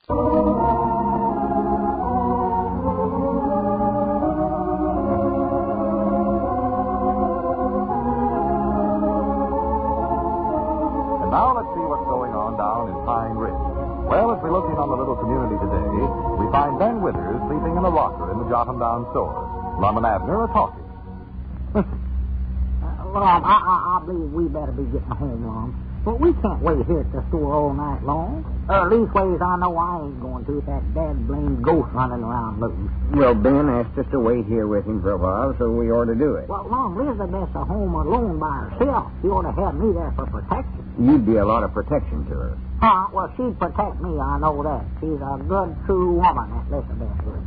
And now let's see what's going on down in Pine Ridge. Well, as we look in on the little community today, we find Ben Withers sleeping in a rocker in the Jotham Down store. Lum and Abner are talking. Lum, I believe we better be getting home, Lum. But we can't wait here at the store all night long. Or leastways, I know I ain't going to with that dad-blamed ghost running around loose. Well, Ben asked us to wait here with him for a while, so we ought to do it. Well, Lum, Elizabeth's at home alone by herself. She ought to have me there for protection. You'd be a lot of protection to her. Well, she'd protect me, I know that. She's a good, true woman, that Elizabeth is.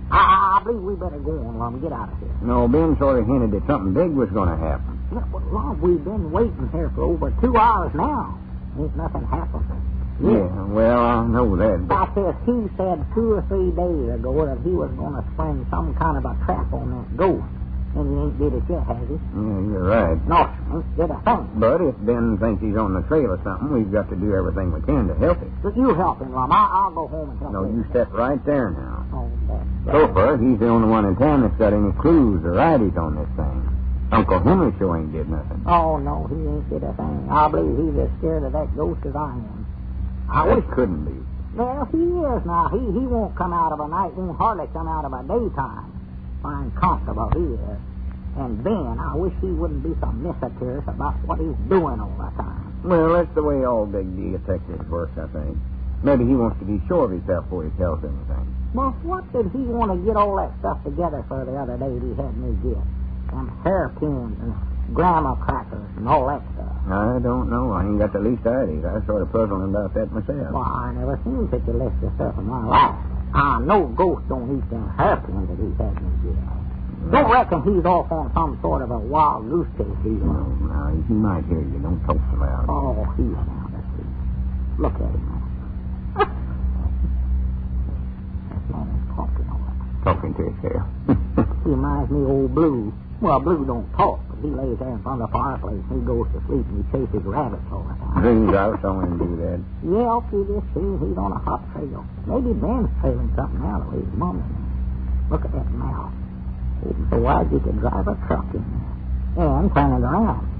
I believe we better go on, Lum. Get out of here. No, Ben sort of hinted that something big was going to happen. Yeah, well, Lum, we've been waiting here for over 2 hours now. Ain't nothing happened. Yeah, well, I know that, but... I says he said 2 or 3 days ago that he was going to spring some kind of a trap on that ghost. And he ain't did it yet, has he? Yeah, you're right. No, he ain't did a thing. But if Ben thinks he's on the trail or something, we've got to do everything we can to help him. But you help him, Lum. I'll go home and help him. No, you step right there now. Oh, that's So far, he's the only one in town that's got any clues or ideas on this thing. Uncle Henry sure ain't did nothing. Oh, no, he ain't did a thing. I believe he's as scared of that ghost as I am. That couldn't be. Well, he is now. He won't come out of a night, won't hardly come out of a daytime. Fine comfortable he is. And Ben, I wish he wouldn't be so mysterious about what he's doing all the time. Well, that's the way all big detectives work, I think. Maybe he wants to be sure of himself before he tells anything. Well, what did he want to get all that stuff together for the other day he had me get? Them hairpins and grandma crackers and all that stuff. I don't know. I ain't got the least idea. I was sort of puzzling about that myself. Well, I never seen such a list of stuff in my life. I know ghosts don't eat them hairpins that he had me get. Don't reckon he's off on some sort of a wild goose chase, either. No, he might hear you. Don't talk so loud. Oh, he's sound asleep. Look at him now. That man is talking all right. Talking to his hair. He reminds me of old Blue. Well, Blue don't talk, but he lays there in front of the fireplace and he goes to sleep and he chases rabbits all the time. Dreams I saw him do that. Yeah, you just see he's on a hot trail. Maybe Ben's trailing something out of his mumming. Look at that mouth. Open so wide you could drive a truck in there. And turn it around.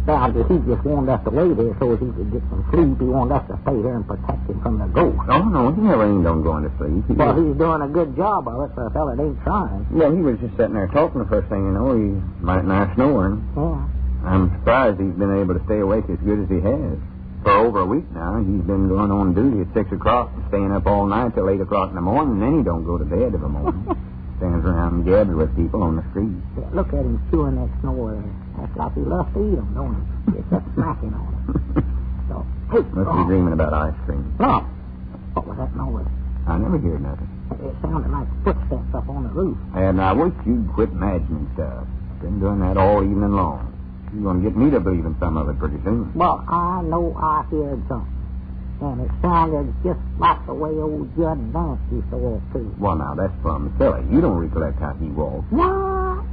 Now, he just wanted us to wait here so he could get some sleep. He wanted us to stay here and protect him from the ghost. Oh, no, he never ain't on going to sleep. Well, he's doing a good job of it for a fella that ain't trying. Well, he was just sitting there talking the first thing you know. He might not snoring. Yeah. I'm surprised he's been able to stay awake as good as he has. For over a week now, he's been going on duty at 6 o'clock and staying up all night till 8 o'clock in the morning, and then he don't go to bed of a morning. Stands around and jabs with people on the street. Yeah, look at him chewing that snore there. That's like he loves to eat them, don't he? It's just smacking on him. So, hey, Must be dreaming about ice cream. No. What was that noise? I never hear nothing. It sounded like footsteps up on the roof. And I wish you'd quit imagining stuff. Been doing that all evening long. You're going to get me to believe in some of it pretty soon. Well, I know I heard something. And it sounded just like the way old Judd Vance used to walk, too. Well, now, that's plumb silly. You don't recollect how he walked. What?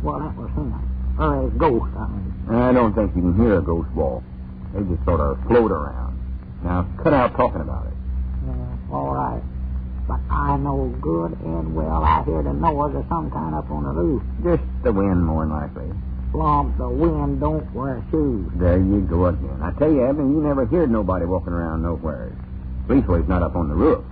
Well, that was him. Or his ghost, I mean. I don't think you can hear a ghost walk. They just sort of float around. Now, cut out talking about it. Yeah, all right. But I know good and well I hear the noise of some kind up on the roof. Just the wind, more than likely. Slump, the wind don't wear shoes. There you go again. I tell you, Abner, you never heard nobody walking around nowhere. Leastways, not up on the roof.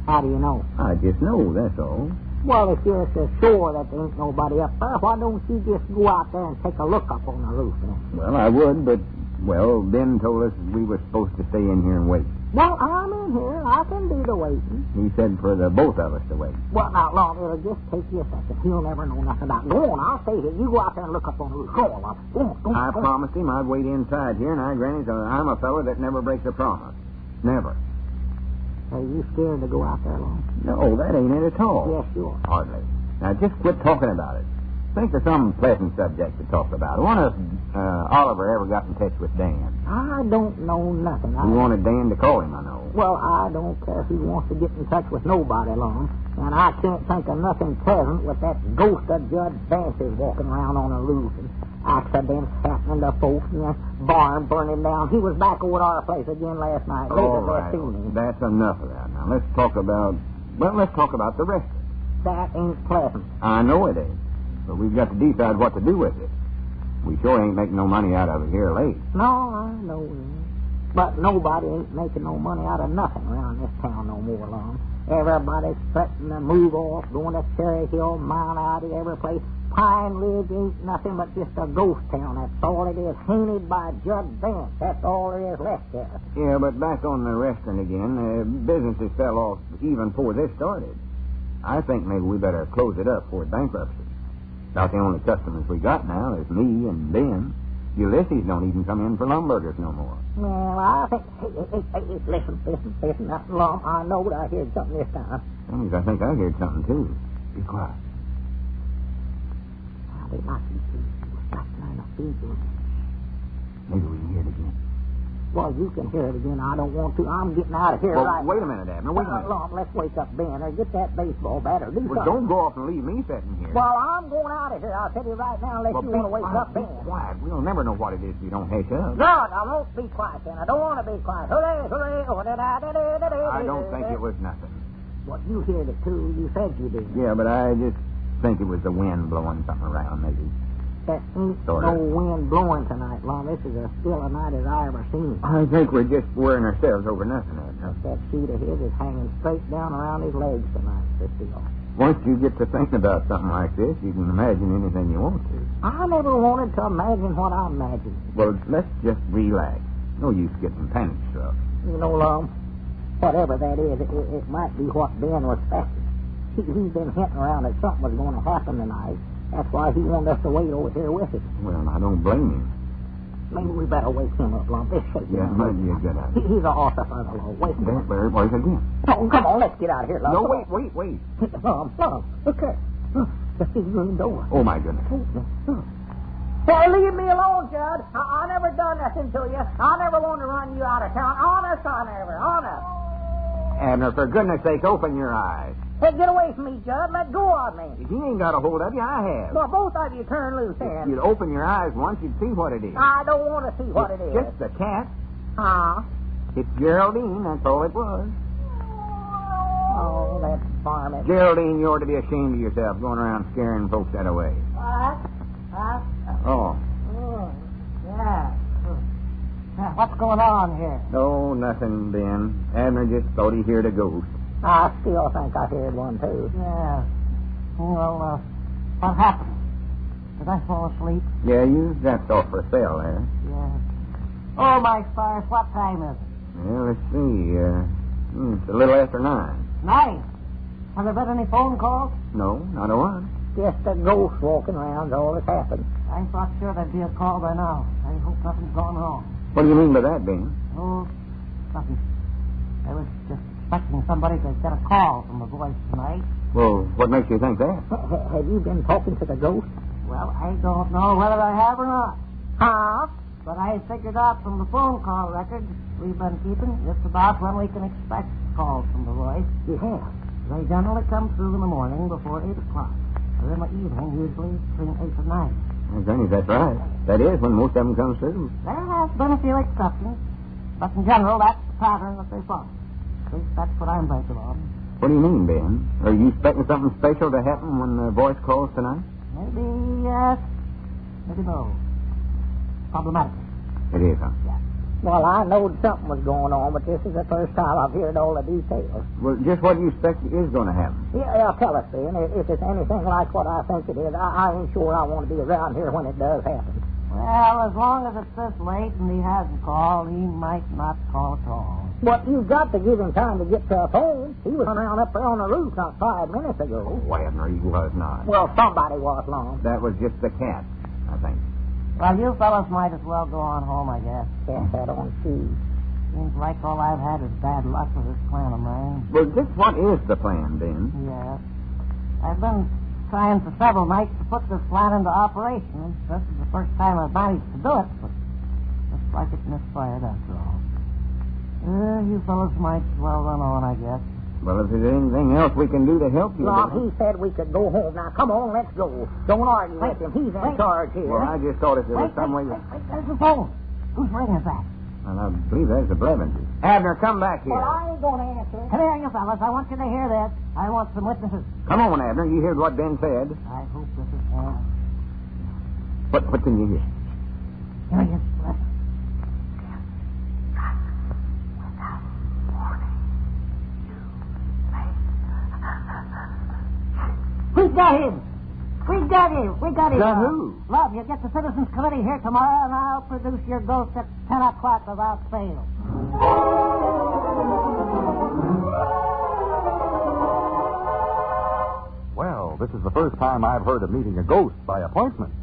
How do you know? I just know, that's all. Well, if you're so sure that there ain't nobody up there, why don't you just go out there and take a look up on the roof then? Well, I would, but, well, Ben told us we were supposed to stay in here and wait. Well, I'm in here. I can do the waiting. He said for the both of us to wait. Well, now, Lord, it'll just take you a second. He'll never know nothing about it. Go on, I'll stay here. You go out there and look up on the roof. Go on, Lord. Go on, go on. I promised him I'd wait inside here, and Granny, I'm a fellow that never breaks a promise. Never. Are you scared to go out there, Lord? No, that ain't it at all. Yes, you are. Hardly. Now, just quit talking about it. think of some pleasant subject to talk about. I wonder if Oliver ever got in touch with Dan. I don't know nothing. He wanted Dan to call him, I know. Well, I don't care if he wants to get in touch with nobody long. And I can't think of nothing pleasant with that ghost of Judge Vance's walking around on a roof and accidents happening to folks and the barn burning down. He was back over at our place again last night. All right. That's enough of that. Now, let's talk about the restaurant. That ain't pleasant. I know it ain't. But we've got to decide what to do with it. We sure ain't making no money out of it here late. No, I know that. But nobody ain't making no money out of nothing around this town no more long. Everybody's threatening to move off, going to Cherry Hill, Mount Ivy, every place. Pine Ridge ain't nothing but just a ghost town. That's all it is. Haunted by Judge Vance. That's all there is left there. Yeah, but back on the restaurant again, business has fell off even before this started. I think maybe we better close it up before bankruptcy. About the only customers we got now is me and Ben. Ulysses don't even come in for lumbergers no more. Well, I think... Hey, listen. Nothing wrong. I know that I heard something this time. I think I heard something, too. Be quiet. They might be trying to feed you. Maybe we can hear it again. Well, you can hear it again. I don't want to. I'm getting out of here right wait a minute, Abner. Wait a minute. Let's wake up Ben or get that baseball bat or do something. Don't go off and leave me sitting here. Well, I'm going out of here. I'll tell you right now unless you want to wake up Ben. Be quiet. We'll never know what it is if you don't hash up. No, I won't be quiet then. I don't want to be quiet. Hooray, hooray. I don't think it was nothing. Well, you heard it too. You said you did. Yeah, but I just think it was the wind blowing something around, maybe. There ain't no wind blowing tonight, Lon. This is as still a night as I ever seen. I think we're just worrying ourselves over nothing, Abner. That sheet of his is hanging straight down around his legs tonight, this deal. Once you get to thinking about something like this, you can imagine anything you want to. I never wanted to imagine what I imagined. Well, let's just relax. No use getting panic struck. You know, Lon, whatever that is, it might be what Ben was expecting. He's been hinting around that something was going to happen tonight. That's why he wanted us to wait over here with him. Well, I don't blame him. Maybe we better wake him up, Lump. This shaking. Yeah, might be a good idea. He's an officer of the law. Wake him up. There it was again. Oh, come on, let's get out of here, Lump. No, wait. Lump, look there. Just he's in the door. Oh, my goodness. Well, leave me alone, Judd. I never done nothing to you. I never wanted to run you out of town. Honest, I never. Honest. Abner, for goodness sake, open your eyes. Hey, get away from me, Judd. Let go of me. If you ain't got a hold of you, I have. Well, both of you turn loose, then. If you'd open your eyes once, you'd see what it is. I don't want to see what it is. Just a cat. Huh? It's Geraldine, that's all it was. Oh, that's varmint. Geraldine, you ought to be ashamed of yourself going around scaring folks that way. What? Oh. Yeah. What's going on here? No, nothing, Ben. Abner just thought he heard a ghost. I still think I heard one, too. Yeah. Well, what happened? Did I fall asleep? Yeah, you dropped off for a spell there. Yeah. Oh, my stars, what time is it? Well, let's see. It's a little after 9. 9? Have there been any phone calls? No, not a one. Just a ghost walking around, all that's happened. I thought sure there'd be a call by now. I hope nothing's gone wrong. What do you mean by that, Ben? Oh, nothing. I was just expecting somebody to get a call from the voice tonight. Well, what makes you think that? Have you been talking to the ghost? Well, I don't know whether I have or not. Huh? But I figured out from the phone call records we've been keeping just about when we can expect calls from the voice. You have? They generally come through in the morning before 8 o'clock. Or in the evening, usually between 8 and 9. Well, Granny, that's right. That is when most of them come through. There has been a few exceptions. But in general, that's the pattern that they follow. At least that's what I'm banking on. What do you mean, Ben? Are you expecting something special to happen when the voice calls tonight? Maybe yes, maybe no. Problematic. It is, huh? Yeah. Well, I knowed something was going on, but this is the first time I've heard all the details. Well, just what do you expect is going to happen? Yeah, tell us, Ben. If it's anything like what I think it is, I ain't sure I want to be around here when it does happen. Well, as long as it's this late and he hasn't called, he might not call at all. But you've got to give him time to get to a phone. He was around up there on the roof not 5 minutes ago. Oh, Abner, he was not. Well, somebody was, Long. That was just the cat, I think. Well, you fellas might as well go on home, I guess. Yes, I don't see. Seems like all I've had is bad luck with this plan of mine. Well, just what is the plan, Ben? Yes. I've been trying for several nights to put this plan into operation. This is the first time I've managed to do it, but looks like it misfired after all. You fellas might well run on, I guess. Well, if there's anything else we can do to help you... No, he said we could go home. Now, come on, let's go. Don't argue with him. He's in charge here. Well, I just thought if there was some way... Wait, there's the phone. Whose ring is that? Well, I believe that's the Blevins. Abner, come back here. Well, I ain't going to answer. Come here, you fellas. I want you to hear this. I want some witnesses. Come on, Abner. You heard what Ben said. I hope this is all. What can you hear? Here he is. Listen. We got him. We got him. Got who? Love, you get the Citizens Committee here tomorrow, and I'll produce your ghost at 10 o'clock without fail. Well, this is the first time I've heard of meeting a ghost by appointment.